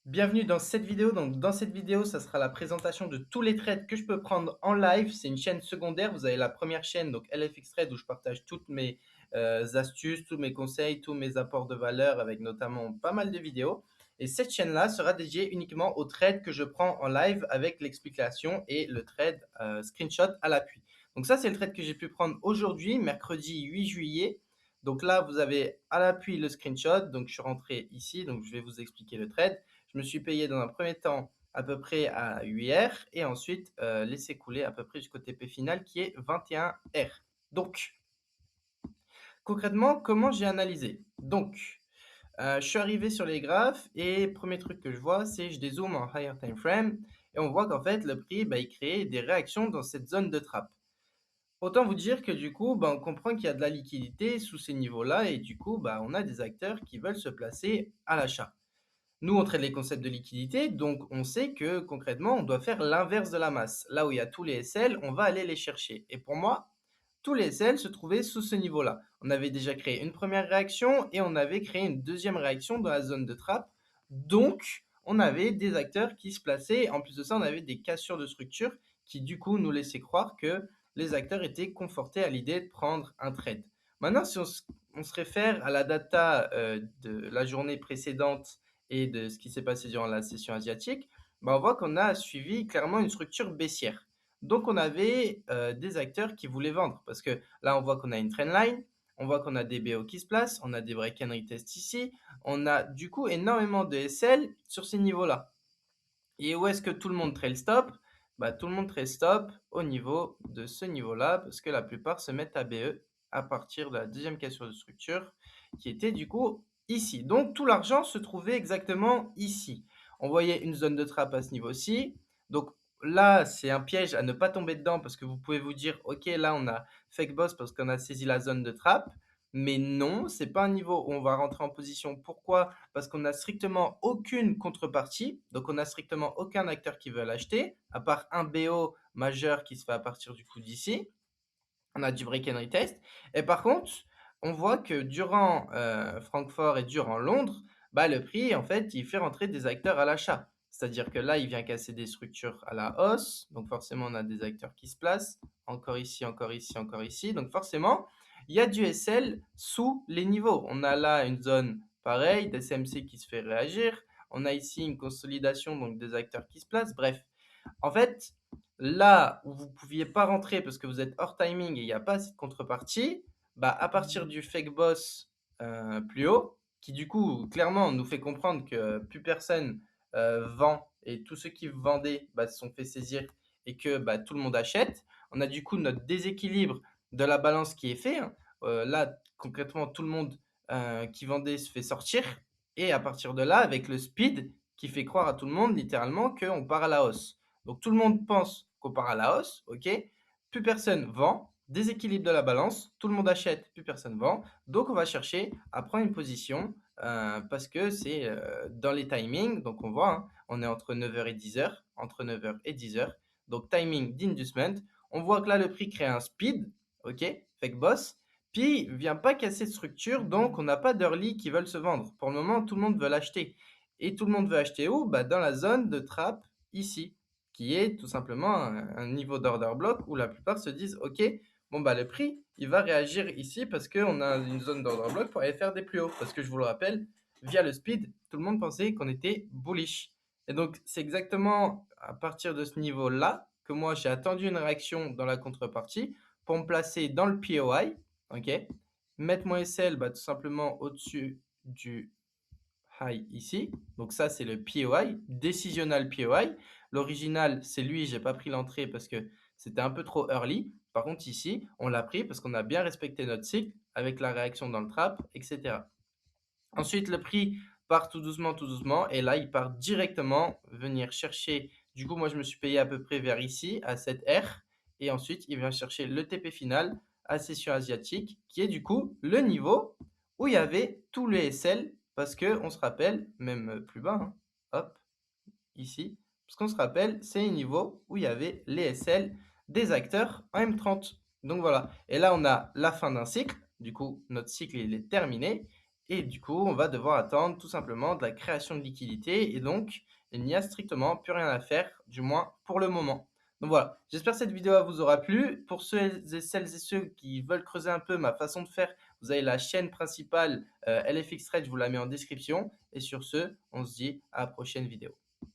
Bienvenue dans cette vidéo. Donc, dans cette vidéo, ça sera la présentation de tous les trades que je peux prendre en live. C'est une chaîne secondaire. Vous avez la première chaîne, donc LFX Trade, où je partage toutes mes astuces, tous mes conseils, tous mes apports de valeur avec notamment pas mal de vidéos. Et cette chaîne-là sera dédiée uniquement aux trades que je prends en live avec l'explication et le trade screenshot à l'appui. Donc ça, c'est le trade que j'ai pu prendre aujourd'hui, mercredi 8 juillet. Donc là, vous avez à l'appui le screenshot. Donc je suis rentré ici, donc je vais vous expliquer le trade. Je me suis payé dans un premier temps à peu près à 8 R et ensuite laissé couler à peu près jusqu'au TP final qui est 21 R. Donc, concrètement, comment j'ai analysé? Donc, je suis arrivé sur les graphes et premier truc que je vois, c'est je dézoome en higher time frame et on voit qu'en fait, le prix, il crée des réactions dans cette zone de trappe. Autant vous dire que du coup, on comprend qu'il y a de la liquidité sous ces niveaux-là et du coup, on a des acteurs qui veulent se placer à l'achat. Nous, on traite les concepts de liquidité, donc on sait que concrètement, on doit faire l'inverse de la masse. Là où il y a tous les SL, on va aller les chercher. Et pour moi, tous les SL se trouvaient sous ce niveau-là. On avait déjà créé une première réaction et on avait créé une deuxième réaction dans la zone de trappe. Donc, on avait des acteurs qui se plaçaient. En plus de ça, on avait des cassures de structure qui, du coup, nous laissaient croire que les acteurs étaient confortés à l'idée de prendre un trade. Maintenant, si on se réfère à la data de la journée précédente et de ce qui s'est passé durant la session asiatique, on voit qu'on a suivi clairement une structure baissière. Donc, on avait des acteurs qui voulaient vendre parce que là, on voit qu'on a une trendline, on voit qu'on a des BO qui se placent, on a des break and retest ici, on a du coup énormément de SL sur ces niveaux-là. Et où est-ce que tout le monde trail stop? Tout le monde trail stop au niveau de ce niveau-là parce que la plupart se mettent à BE à partir de la deuxième cassure de structure qui était du coup ici. Donc tout l'argent se trouvait exactement ici. On voyait une zone de trappe à ce niveau-ci. Donc là, c'est un piège à ne pas tomber dedans parce que vous pouvez vous dire, OK, là, on a fake boss parce qu'on a saisi la zone de trappe. Mais non, c'est pas un niveau où on va rentrer en position. Pourquoi? Parce qu'on n'a strictement aucune contrepartie. Donc, on n'a strictement aucun acteur qui veut l'acheter, à part un BO majeur qui se fait à partir du coup d'ici. On a du break and retest. Et par contre, on voit que durant Francfort et durant Londres, le prix, en fait, il fait rentrer des acteurs à l'achat. C'est-à-dire que là, il vient casser des structures à la hausse. Donc, forcément, on a des acteurs qui se placent. Encore ici, encore ici, encore ici. Donc, forcément, il y a du SL sous les niveaux. On a là une zone pareille, d'SMC qui se fait réagir. On a ici une consolidation, donc des acteurs qui se placent. Bref, en fait, là où vous ne pouviez pas rentrer parce que vous êtes hors timing et il n'y a pas assez de contrepartie, à partir du fake boss plus haut, qui du coup, clairement, nous fait comprendre que plus personne vend et tous ceux qui vendaient se sont fait saisir et que tout le monde achète. On a du coup notre déséquilibre de la balance qui est fait, hein. Là, concrètement, tout le monde qui vendait se fait sortir. Et à partir de là, avec le speed qui fait croire à tout le monde littéralement qu'on part à la hausse. Donc tout le monde pense qu'on part à la hausse, ok? Plus personne vend, déséquilibre de la balance, tout le monde achète, plus personne vend. Donc on va chercher à prendre une position parce que c'est dans les timings. Donc on voit, hein, on est entre 9 h et 10 h, entre 9 h et 10 h. Donc timing d'inducement. On voit que là le prix crée un speed, ok? Fake boss. Puis vient pas casser de structure, donc on n'a pas d'early qui veulent se vendre. Pour le moment, tout le monde veut l'acheter. Et tout le monde veut acheter où? Dans la zone de trappe ici, qui est tout simplement un niveau d'order block où la plupart se disent, OK, bon, le prix, il va réagir ici parce qu'on a une zone d'order block pour aller faire des plus hauts. Parce que je vous le rappelle, via le speed, tout le monde pensait qu'on était bullish. Et donc, c'est exactement à partir de ce niveau-là que moi, j'ai attendu une réaction dans la contrepartie pour me placer dans le POI, OK, mettre mon SL tout simplement au-dessus du high ici. Donc ça, c'est le POI, Decisional POI. L'original, c'est lui, j'ai pas pris l'entrée parce que c'était un peu trop early. Par contre, ici, on l'a pris parce qu'on a bien respecté notre cycle avec la réaction dans le trap, etc. Ensuite, le prix part tout doucement. Et là, il part directement venir chercher. Du coup, moi, je me suis payé à peu près vers ici, à cette R. Et ensuite, il vient chercher le TP final à session asiatique, qui est du coup le niveau où il y avait tous les SL. Parce qu'on se rappelle, même plus bas, hein, hop, ici. Parce qu'on se rappelle, c'est les niveaux où il y avait les SL des acteurs en M30. Donc voilà. Et là, on a la fin d'un cycle. Du coup, notre cycle, il est terminé. et du coup, on va devoir attendre tout simplement de la création de liquidité et donc il n'y a strictement plus rien à faire, du moins pour le moment. Donc voilà, j'espère que cette vidéo vous aura plu. Pour ceux et celles et ceux qui veulent creuser un peu ma façon de faire, vous avez la chaîne principale, LFX Trade, je vous la mets en description et sur ce, on se dit à la prochaine vidéo.